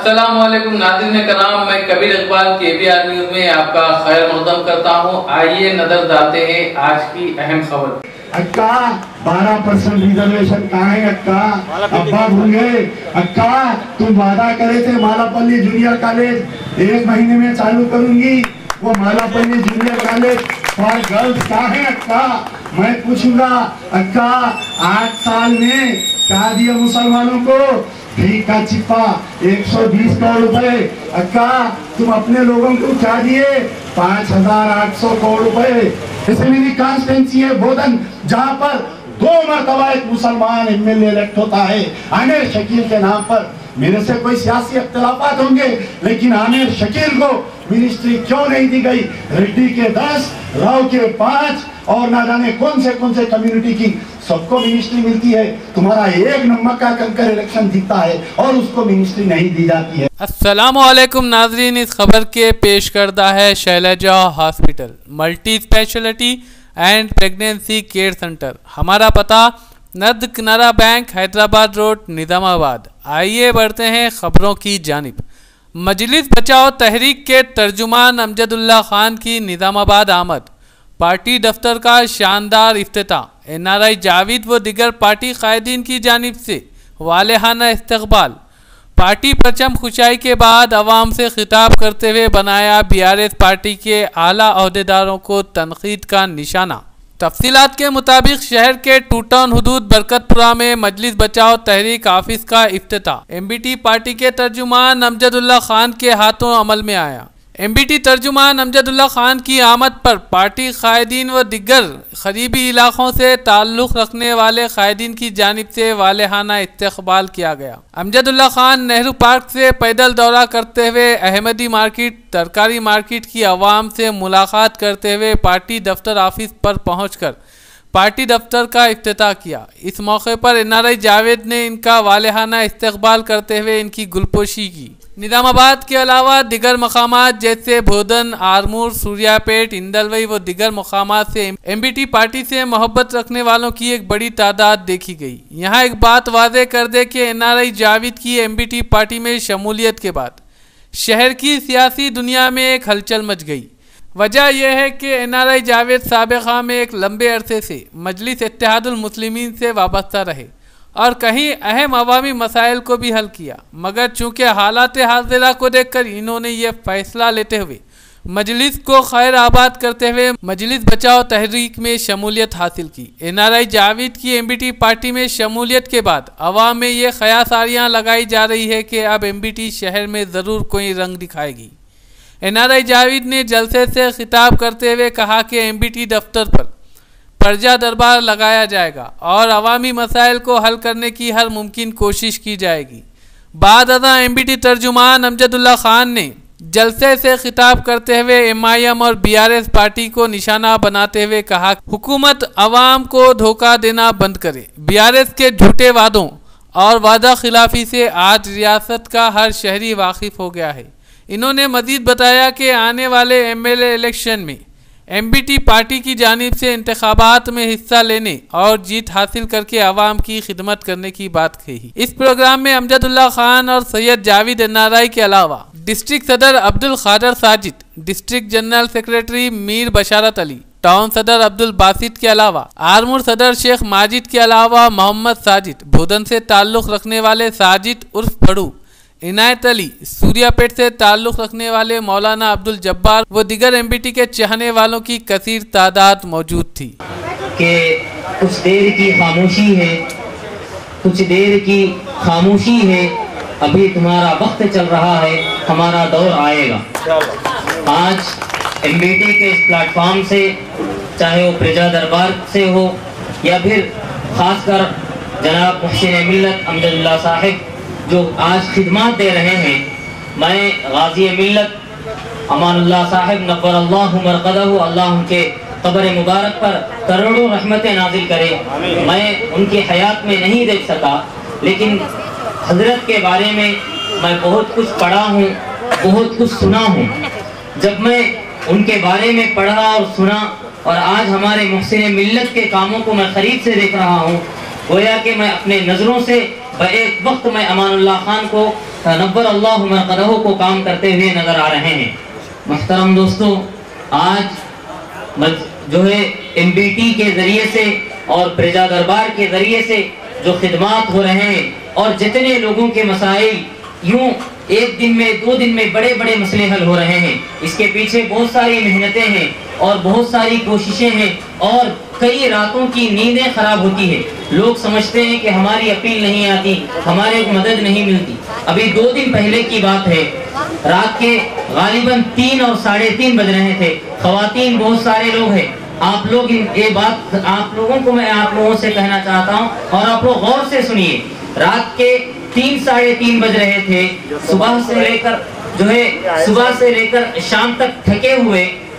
अस्सलामुअलैकुम नाज़रीन कराम, मैं कबीर इकबाल KBR न्यूज़ में आपका खैर मक़दम करता हूँ। आइए नजर डालते हैं आज की अहम खबर। अक्का 12% रिजर्वेशन कहाँ है अक्का? अब्बा भूल गए? अक्का तुम वादा करे थे मालापल्ली जूनियर कॉलेज 1 महीने में चालू करूंगी, वो Malapalli junior college for girls कहाँ है अक्का? मैं पूछूंगा अक्का 8 साल में क्या दिया मुसलमानों को? ठीक का चिप्पा 120 करोड़ रुपए। अक्का तुम अपने लोगों को क्या दिए? 5800 करोड़ रुपए। जैसे मेरी कॉन्स्टिट्यूंसी है बोधन, जहाँ पर 2 मरतबा एक मुसलमान MLA इलेक्ट होता है आमिर शकील के नाम पर। मेरे से कोई सियासी इख्तिलाफात होंगे, लेकिन आमिर शकील को मिनिस्ट्री क्यों नहीं दी गई? रेड्डी के 10, राव के 5 और ना जाने कौन से कम्युनिटी की सबको मिनिस्ट्री मिलती है। तुम्हारा 1 नंबर का कंकर इलेक्शन जीतता है और उसको मिनिस्ट्री नहीं दी जाती है। अस्सलामुअलैकुम नाजरीन, इस खबर के पेश करदा है Shailaja hospital multi specialty and pregnancy care centre. हमारा पता नर्द किनारा बैंक, हैदराबाद रोड, निज़ामाबाद। आइए बढ़ते हैं खबरों की जानिब। मजलिस बचाओ तहरीक के तर्जुमान अमजदुल्ला खान की निज़ामाबाद आमद। पार्टी दफ्तर का शानदार इफ्तिताह। NRI जावेद व दिगर पार्टी कायदीन की जानिब से वालेहाना इस्तकबाल। पार्टी परचम खुशाई के बाद अवाम से खिताब करते हुए बनाया BRS पार्टी के आला अहदेदारों को तनकीद का निशाना। तफसीलात के मुताबिक शहर के 2 टाउन हुदूद बरकतपुरा में मजलिस बचाओ तहरीक ऑफिस का इफ्तिताह MBT पार्टी के तर्जुमान अमजदुल्ला खान के हाथों अमल में आया। MBT तर्जुमान अमजदुल्ला खान की आमद पर पार्टी कायदीन व दिगर करीबी इलाकों से ताल्लुक़ रखने वाले कायदीन की जानिब से वालेहाना इस्तकबाल किया गया। अमजदुल्ला खान नेहरू पार्क से पैदल दौरा करते हुए अहमदी मार्केट, तरकारी मार्केट की आवाम से मुलाकात करते हुए पार्टी दफ्तर ऑफिस पर पहुंचकर पार्टी दफ्तर का इफ्तिताह किया। इस मौके पर NRI जावेद ने इनका वालेहाना इस्तकबाल करते हुए इनकी गुलपोशी की। निज़ामाबाद के अलावा दिगर मकामात जैसे बोधन, आरमूर, सूर्यापेट, इंदलवई व दिगर मकामात से MBT पार्टी से मोहब्बत रखने वालों की एक बड़ी तादाद देखी गई। यहाँ एक बात वाज़ेह कर दे कि NRI जावेद की MBT पार्टी में शमूलियत के बाद शहर की सियासी दुनिया में एक हलचल मच गई। वजह यह है कि NRI जावेद साबिक़ा में एक लंबे अरसे से मजलिस इत्तेहादुल मुस्लिमीन से वाबस्ता रहे और कहीं अहम अवामी मसाइल को भी हल किया, मगर चूँकि हालात हाज़िरा को देखकर इन्होंने ये फैसला लेते हुए मजलिस को खैर आबाद करते हुए मजलिस बचाओ तहरीक में शमूलियत हासिल की। NRI जावेद की MBT पार्टी में शमूलियत के बाद अवाम में ये ख्यासारियाँ लगाई जा रही है कि अब MBT शहर में ज़रूर कोई रंग दिखाएगी। NRI जावेद ने जलसे से खिताब करते हुए कहा कि MBT दफ्तर पर प्रजा दरबार लगाया जाएगा और अवामी मसाइल को हल करने की हर मुमकिन कोशिश की जाएगी। बाद अज़ां MBT तर्जुमान अमजदुल्ला खान ने जलसे से खिताब करते हुए MIM और BRS पार्टी को निशाना बनाते हुए कहा, हुकूमत अवाम को धोखा देना बंद करे। BRS के झूठे वादों और वादा खिलाफी से आज रियासत का हर शहरी वाकिफ हो गया है। इन्होंने मजीद बताया कि आने वाले MLA इलेक्शन में MBT पार्टी की जानिब से इंतखाबात में हिस्सा लेने और जीत हासिल करके आवाम की खिदमत करने की बात कही। इस प्रोग्राम में अमजदुल्ला खान और सैयद जावेद NRI के अलावा डिस्ट्रिक्ट सदर Abdul Khadar Sajid, district general secretary Mir Basharat Ali, town सदर अब्दुल बासित के अलावा आरमूर सदर शेख माजिद के अलावा मोहम्मद साजिद, बोधन से ताल्लुक़ रखने वाले साजिद उर्फ फड़ू, इनायत अली, सूर्यापेट से ताल्लुक़ रखने वाले मौलाना अब्दुल जब्बार व दिगर MBT के चाहने वालों की कसीर तादाद मौजूद थी। कि कुछ देर की खामोशी है, कुछ देर की खामोशी है, अभी तुम्हारा वक्त चल रहा है, हमारा दौर आएगा। आज MBT के इस प्लेटफॉर्म से, चाहे वो प्रजा दरबार से हो या फिर खासकर जनाब मुहसिन मिल्लत अमजदुल्ला साहिब जो आज खिदमत दे रहे हैं, मैं गाजी मिल्लत अमानुल्लाह साहिब नव्वरल्लाहु मरक़दहु, अल्लाह उनके कब्र मुबारक पर करोड़ों रहमतें नाजिल करे। मैं उनकी हयात में नहीं देख सका, लेकिन हजरत के बारे में मैं बहुत कुछ पढ़ा हूँ, बहुत कुछ सुना हूँ। जब मैं उनके बारे में पढ़ा और सुना और आज हमारे मुहसिन मिल्लत के कामों को मैं करीब से देख रहा हूँ, गोया कि मैं अपने नज़रों से एक वक्त मैं अमानुल्लाह खान को नव्वर अल्लाह मरक़दहू को काम करते हुए नजर आ रहे हैं। मुहतरम दोस्तों, आज जो है MBT के जरिए से और प्रजा दरबार के जरिए से जो खिदमात हो रहे हैं और जितने लोगों के मसाइल यूं एक दिन में 2 दिन में बड़े बड़े मसले हल हो रहे हैं, इसके पीछे बहुत सारी मेहनतें हैं और बहुत सारी कोशिशें हैं और कई रातों की नींदें खराब होती है। लोग समझते हैं कि हमारी अपील नहीं आती, हमारे को मदद नहीं मिलती। अभी 2 दिन पहले की बात है, रात के गालिबन 3 और 3:30 बज रहे थे। खवातीन बहुत सारे लोग हैं। आप लोग ये बात आप लोगों को मैं आप लोगों से कहना चाहता हूँ और आप लोग गौर से सुनिए। रात के 3 साढ़े 3 बज रहे थे। सुबह से लेकर शाम तक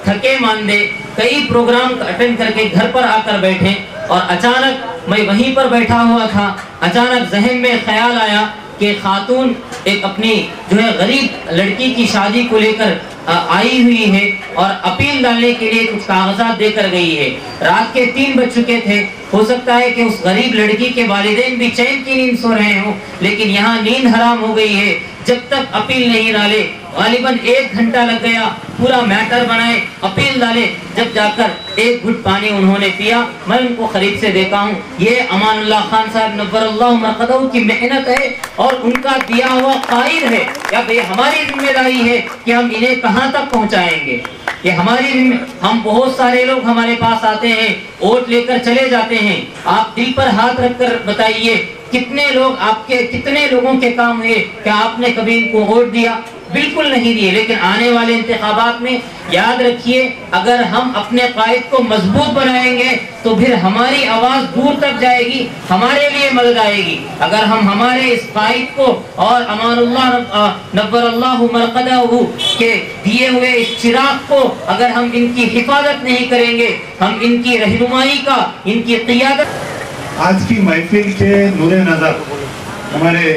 थके मांदे कई प्रोग्राम अटेंड करके घर पर आकर बैठे और अचानक मैं वहीं पर बैठा हुआ था। अचानक जहन में ख्याल आया कि खातून एक अपनी जो है गरीब लड़की की शादी को लेकर आई हुई है और अपील डालने के लिए कुछ कागजात देकर गई है। रात के 3 बज चुके थे। हो सकता है कि उस गरीब लड़की के वालिदैन भी चैन की नींद सो रहे हों, लेकिन यहाँ नींद हराम हो गई है जब तक अपील नहीं डाले। गालिबन 1 घंटा लग गया, पूरा मैटर बनाए, अपील डाले, जब जाकर 1 घुट पानी उन्होंने पिया। मैं उनको करीब से देखा हूँ। ये अमानुल्लाह खान साहब नव्वरअल्लाह मरक़दहू की मेहनत है और उनका दिया हुआ कायद है। या भाई हमारी जिम्मेदारी है कि हम इन्हें कहाँ तक पहुँचाएंगे। ये हम बहुत सारे लोग हमारे पास आते हैं, वोट लेकर चले जाते हैं। आप दिल पर हाथ रखकर बताइए कितने लोगों के काम हुए? क्या आपने कभी इनको वोट दिया? बिल्कुल नहीं दिए। लेकिन आने वाले इंतखाबात में याद रखिए, अगर हम अपने कायद को मजबूत बनाएंगे तो फिर हमारी आवाज दूर तक जाएगी, हमारे लिए मदद आएगी। अगर हम हमारे इस कायद को और अमानुल्लाह नव्वरअल्लाह मरक़दहू के दिए हुए इस चिराग को अगर हम इनकी हिफाजत नहीं करेंगे, हम इनकी रहनुमाई का, इनकी क़ियादत। आज की महफिल के नूरे नजर हमारे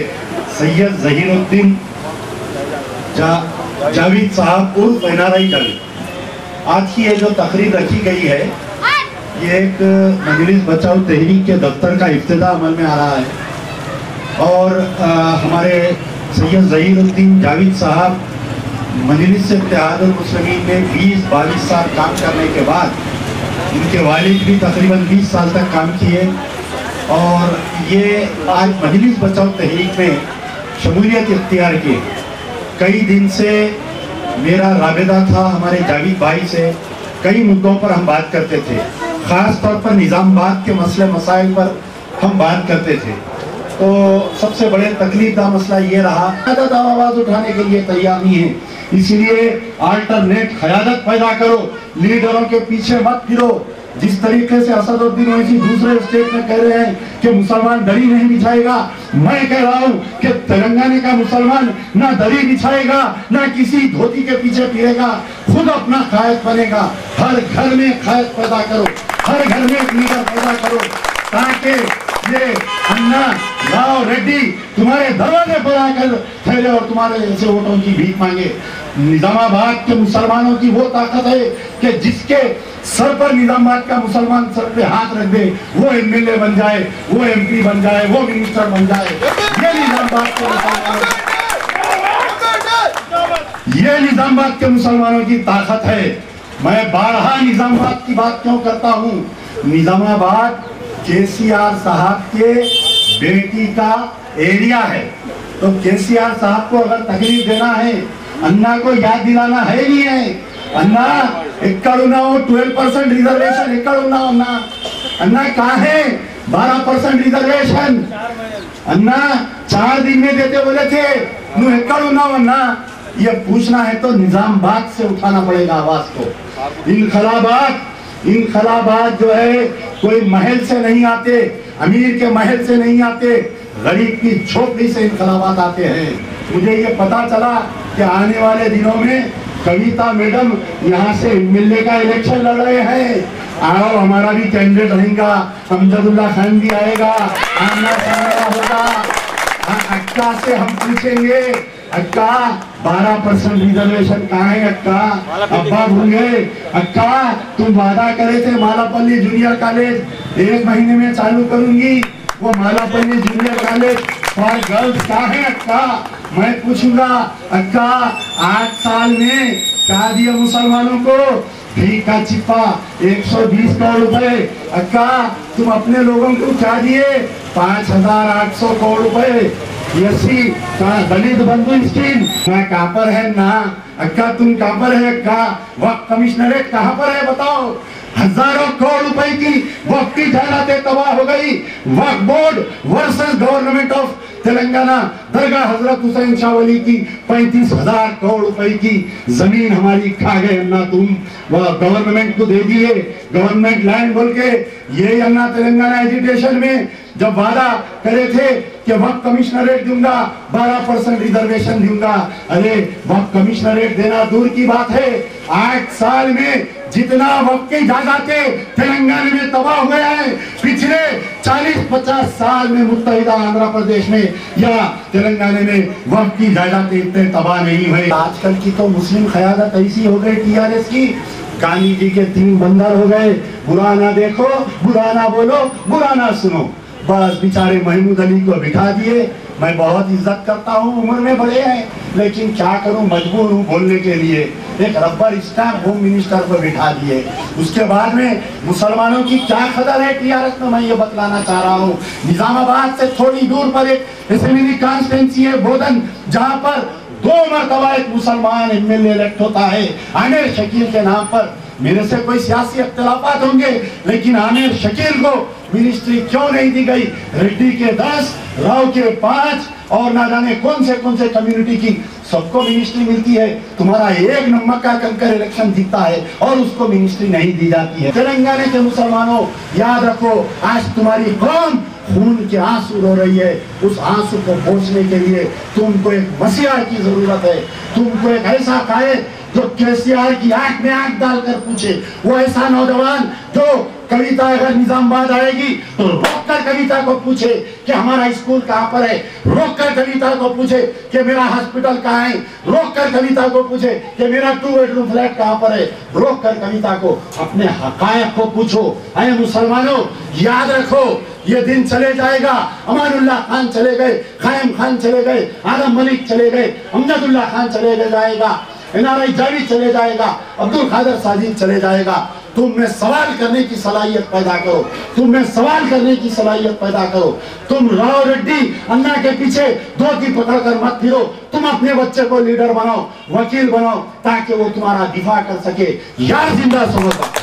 सैयद ज़हीरुद्दीन जावेद साहब उर्फ NRI जावेद। आज की ये जो तकरीर रखी गई है, ये एक मजलिस बचाओ तहरीक के दफ्तर का इफ्तिताह अमल में आ रहा है और हमारे सैयद ज़हीरुद्दीन जावेद साहब मजलिस इत्तेहादुल मुस्लिमीन में 20-22 साल काम करने के बाद इनके वालिद भी तकरीबन 20 साल तक काम किए और ये आज मजलिस बचाओ तहरीक में शमूलियत इख्तियार की। कई दिन से मेरा राबिता था हमारे जावेद भाई से, कई मुद्दों पर हम बात करते थे, ख़ास तौर पर निज़ामाबाद के मसले मसाइल पर हम बात करते थे। तो सबसे बड़े तकलीफदा मसला ये रहा, आवाज़ उठाने के लिए तैयार नहीं है, इसलिए अल्टरनेट क़यादत पैदा करो, लीडरों के पीछे मत फिरो। जिस तरीके से असदुद्दीन ओवैसी दूसरे स्टेट में कह रहे हैं कि मुसलमान दरी नहीं बिछाएगा, मैं कह रहा हूँ कि तेलंगाना का मुसलमान ना दरी बिछाएगा ना किसी धोती के पीछे फिरेगा, खुद अपना कायद बनेगा। हर घर में कायद पैदा करो, हर घर में एक लीडर पैदा करो, ताकि ये अन्ना राव रेड्डी तुम्हारे दरवाजे पर आकर ठहरे और तुम्हारे ऐसे वोटों की भीख मांगे। निजामाबाद के मुसलमानों की वो ताकत है कि जिसके सर पर निजामाबाद का मुसलमान सर पे हाथ रख दे, वो MLA बन जाए, वो MP बन जाए, वो मिनिस्टर बन जाए। ये निजामाबाद के मुसलमानों की ताकत है। मैं बारहा निजामाबाद की बात क्यों करता हूँ? निजामाबाद KCR साहब के बेटी का एरिया है, तो KCR साहब को अगर तकलीफ देना है, अन्ना को याद दिलाना है नहीं है, अन्ना 12% रिजर्वेशन, अन्ना कहाँ है 12% रिजर्वेशन? अन्ना 4 दिन में देते बोले थे, अन्ना ये पूछना है तो निजामाबाद से उठाना पड़ेगा आवाज को। इनकलाबात जो है कोई महल से नहीं आते, अमीर के महल से नहीं आते, गरीब की झोपड़ी से इनकलाबात आते हैं। मुझे ये पता चला कि आने वाले दिनों में कविता मैडम यहाँ से MLA का इलेक्शन लड़ रहे हैं। आओ, हमारा भी कैंडिडेट रहेगा, अमजदुल्ला खान भी आएगा, आमना सामना होगा। अक्का से हम पूछेंगे, अक्का 12% रिजर्वेशन कहाँ है? अक्का अब्बा भूल गए? अक्का तुम वादा करे थे मालापल्ली जूनियर कॉलेज 1 महीने में चालू करूंगी, वो Malapalli junior college for girls कहाँ है? अक्का मैं पूछूंगा अक्का 8 साल में क्या दिया मुसलमानों को? ठीक का चिप्पा 120 करोड़ रुपए। अक्का तुम अपने लोगों को क्या दिए? 5800 करोड़ रुपए। यसी दलित बंधु स्कीम ना कहाँ पर है ना? अक्का तुम कहाँ पर है? अक्का वक्त कमिश्नरेट कहाँ पर है बताओ? हजारों करोड़ रुपए की वक्त की जायदादें तबाह हो गई। Waqf board versus government of Telangana, दरगाह हजरत हुसैन शाह वली की 35,000 करोड़ रुपए की जमीन हमारी खा गए अन्ना तुम। वह गवर्नमेंट को दे दिए, गवर्नमेंट लैंड बोल के। ये अन्ना तेलंगाना एजुकेशन में जब वादा करे थे कि वक्त कमिश्नरेट दूंगा, 12% रिजर्वेशन दूंगा, अरे वक्त कमिश्नरेट देना दूर की बात है। 8 साल में जितना वक्त की जायदादें तेलंगाना में तबाह हुए हैं, पिछले 40-50 साल में मुत्तहिदा आंध्र प्रदेश में या तेलंगाना में वक्त की जायदादें इतने तबाह नहीं हुए। आजकल की तो मुस्लिम क़यादत ऐसी हो गई टीआरएस की, गांधी जी के 3 बंदर हो गए। बुरा ना देखो, बुरा ना बोलो, बुरा ना सुनो। बस बेचारे महमूद अली को बिठा दिए। मैं बहुत इज्जत करता हूँ, उम्र में बड़े हैं, लेकिन क्या करूँ, मजबूर हूँ बोलने के लिए। एक रबर स्टैम्प होम मिनिस्टर को बिठा दिए। उसके बाद में मुसलमानों की क्या खबर है टीआरएस में, मैं ये बतलाना चाह रहा हूँ। निजामाबाद से थोड़ी दूर पर एक असेंबली कॉन्स्टिट्यूंसी है बोधन, जहाँ पर 2 मरतबा एक मुसलमान एमएलए इलेक्ट होता है आमिर शकील के नाम पर। मेरे से कोई सियासी इख्तिलाफात होंगे, लेकिन आमिर शकील को मिनिस्ट्री क्यों नहीं दी गई? रेड्डी के 10, राव के 5 और ना जाने कौन से कम्युनिटी की सबको मिनिस्ट्री मिलती है। तुम्हारा एक नंबर का कंकर इलेक्शन जीतता है और उसको मिनिस्ट्री नहीं दी जाती है। तेलंगाना के मुसलमानों याद रखो, आज तुम्हारी कौम खून के आंसू रो रही है। उस आंसू को पोंछने के लिए तुमको एक मसीहा की जरूरत है। तुमको एक ऐसा कायद जो केसीआर की आंख में आंख डालकर पूछे, वो ऐसा नौजवान जो कविता अगर निजामाबाद आएगी तो रोककर कविता को पूछे कि हमारा स्कूल कहाँ पर है, रोककर कविता को पूछे कि मेरा हॉस्पिटल कहाँ है, रोककर कविता को पूछे कि मेरा 2 बेडरूम फ्लैट कहाँ पर है, रोककर कविता को अपने हकायक को पूछो। अरे मुसलमानों याद रखो, ये दिन चले जाएगा। अमानुल्लाह खान चले गए, कायम खान चले गए, आलम मलिक चले गए, अमजदुल्ला खान चले जाएगा, एनआरआई जावेद चले जाएगा, अब्दुल कादिर साजिद चले जाएगा। तुम में सवाल करने की सलाहियत पैदा करो, तुम में सवाल करने की सलाहियत पैदा करो। तुम राव रेड्डी अन्ना के पीछे धोती पकड़कर मत फिरो। तुम अपने बच्चे को लीडर बनाओ, वकील बनाओ, ताकि वो तुम्हारा दिफा कर सके। यार जिंदा समझो।